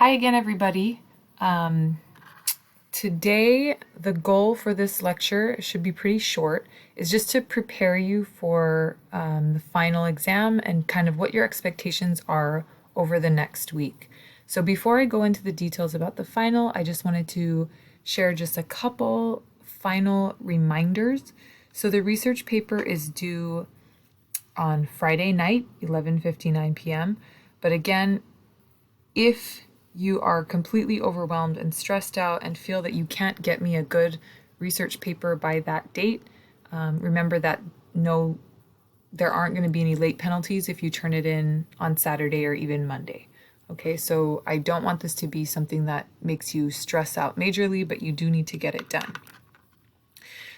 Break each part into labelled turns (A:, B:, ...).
A: Hi again, everybody. Today, the goal for this lecture should be pretty short, is just to prepare you for the final exam and kind of what your expectations are over the next week. So before I go into the details about the final, I just wanted to share just a couple final reminders. So the research paper is due on Friday night, 11:59 p.m. But again, if you are completely overwhelmed and stressed out and feel that you can't get me a good research paper by that date, remember that there aren't going to be any late penalties if you turn it in on Saturday or even Monday. Okay, so I don't want this to be something that makes you stress out majorly, but you do need to get it done.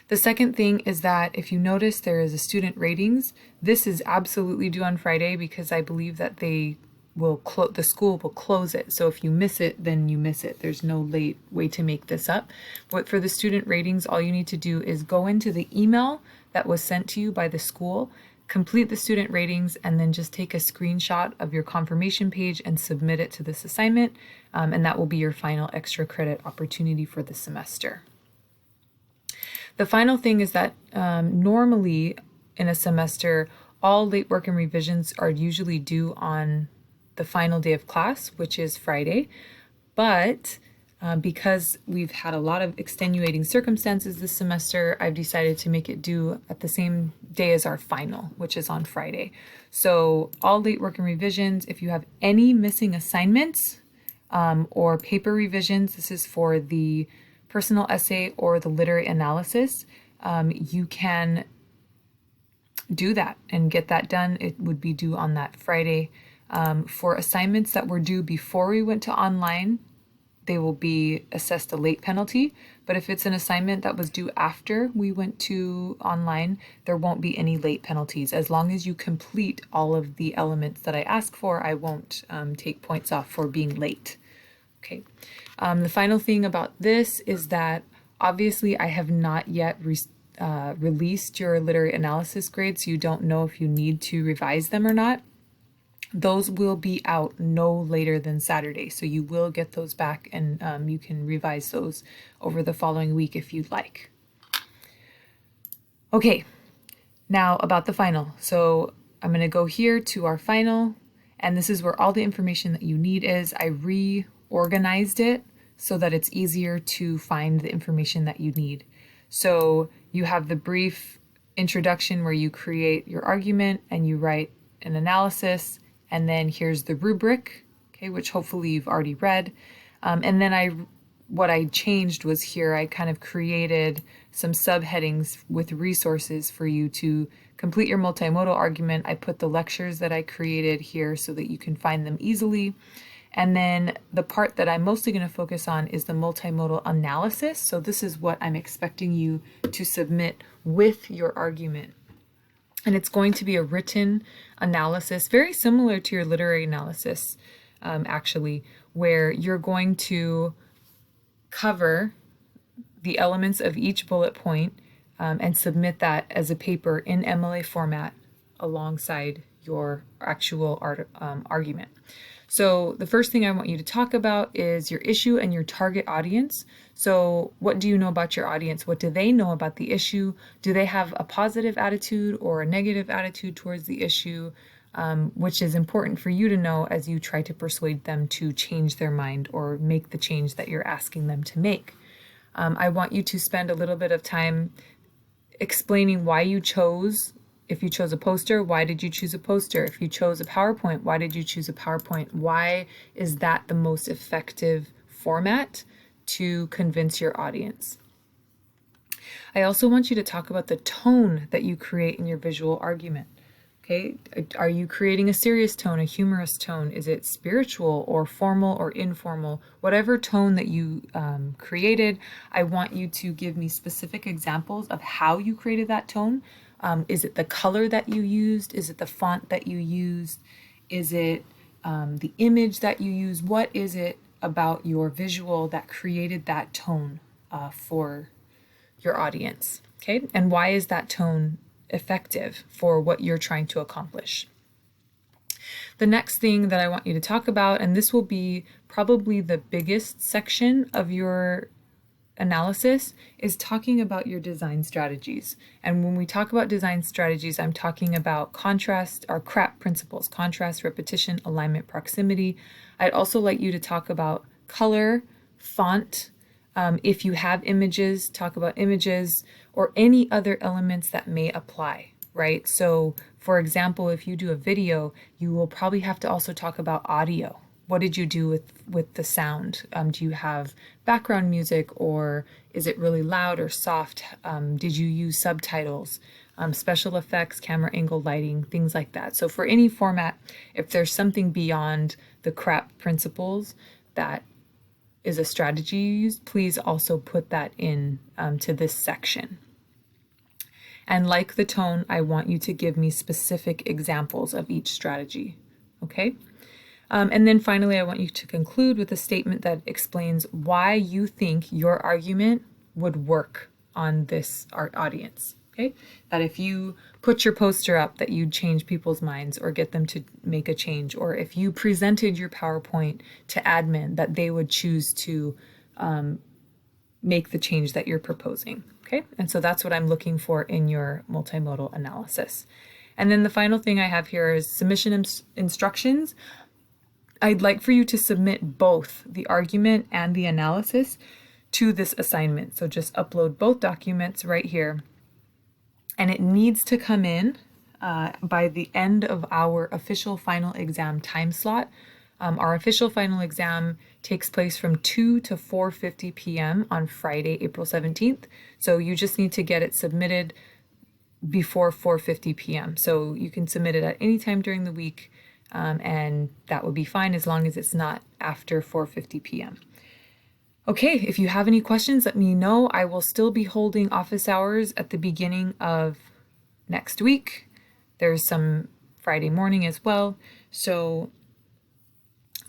A: The second thing is that if you notice there is a student ratings, this is absolutely due on Friday because I believe that the school will close it. So if you miss it, then you miss it. There's no late way to make this up. But for the student ratings, all you need to do is go into the email that was sent to you by the school, complete the student ratings, and then just take a screenshot of your confirmation page and submit it to this assignment. And that will be your final extra credit opportunity for the semester. The final thing is that normally in a semester, all late work and revisions are usually due on the final day of class, which is Friday. But because we've had a lot of extenuating circumstances this semester, I've decided to make it due at the same day as our final, which is on Friday. So all late work and revisions, if you have any missing assignments or paper revisions, this is for the personal essay or the literary analysis, you can do that and get that done. It would be due on that Friday. For assignments that were due before we went to online, they will be assessed a late penalty. But if it's an assignment that was due after we went to online, there won't be any late penalties. As long as you complete all of the elements that I ask for, I won't take points off for being late. Okay. The final thing about this is that obviously I have not yet released your literary analysis grades, so you don't know if you need to revise them or not. Those will be out no later than Saturday, so you will get those back and you can revise those over the following week if you'd like. Okay, now about the final. So I'm going to go here to our final, and this is where all the information that you need is. I reorganized it so that it's easier to find the information that you need. So you have the brief introduction where you create your argument and you write an analysis. And then here's the rubric, okay, which hopefully you've already read. And then what I changed was here, I kind of created some subheadings with resources for you to complete your multimodal argument. I put the lectures that I created here so that you can find them easily. And then the part that I'm mostly going to focus on is the multimodal analysis. So this is what I'm expecting you to submit with your argument. And it's going to be a written analysis, very similar to your literary analysis, actually, where you're going to cover the elements of each bullet point and submit that as a paper in MLA format alongside your actual argument. So the first thing I want you to talk about is your issue and your target audience. So what do you know about your audience? What do they know about the issue? Do they have a positive attitude or a negative attitude towards the issue? Which is important for you to know as you try to persuade them to change their mind or make the change that you're asking them to make. I want you to spend a little bit of time explaining why you chose. If you chose a poster, why did you choose a poster? If you chose a PowerPoint, why did you choose a PowerPoint? Why is that the most effective format to convince your audience? I also want you to talk about the tone that you create in your visual argument. Okay, are you creating a serious tone, a humorous tone? Is it spiritual or formal or informal? Whatever tone that you created, I want you to give me specific examples of how you created that tone. Is it the color that you used? Is it the font that you used? Is it the image that you use? What is it about your visual that created that tone for your audience? Okay, and why is that tone effective for what you're trying to accomplish? The next thing that I want you to talk about, and this will be probably the biggest section of your analysis, is talking about your design strategies. And when we talk about design strategies, I'm talking about contrast or CRAP principles: contrast, repetition, alignment, proximity. I'd also like you to talk about color, font. If you have images, talk about images or any other elements that may apply, right? So for example, if you do a video, you will probably have to also talk about audio. What did you do with the sound? Do you have background music, or is it really loud or soft? Did you use subtitles, special effects, camera angle, lighting, things like that? So for any format, if there's something beyond the CRAP principles that is a strategy you use, please also put that in to this section. And like the tone, I want you to give me specific examples of each strategy, okay? And then finally, I want you to conclude with a statement that explains why you think your argument would work on this audience, okay? That if you put your poster up, that you'd change people's minds or get them to make a change, or if you presented your PowerPoint to admin, that they would choose to make the change that you're proposing, okay? And so that's what I'm looking for in your multimodal analysis. And then the final thing I have here is submission instructions. I'd like for you to submit both the argument and the analysis to this assignment. So just upload both documents right here. And it needs to come in by the end of our official final exam time slot. Our official final exam takes place from 2 to 4:50 p.m. on Friday, April 17th. So you just need to get it submitted before 4:50 p.m. So you can submit it at any time during the week. And that would be fine as long as it's not after 4:50 p.m. Okay, if you have any questions, let me know. I will still be holding office hours at the beginning of next week. There's some Friday morning as well. So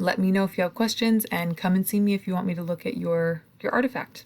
A: let me know if you have questions, and come and see me if you want me to look at your artifact.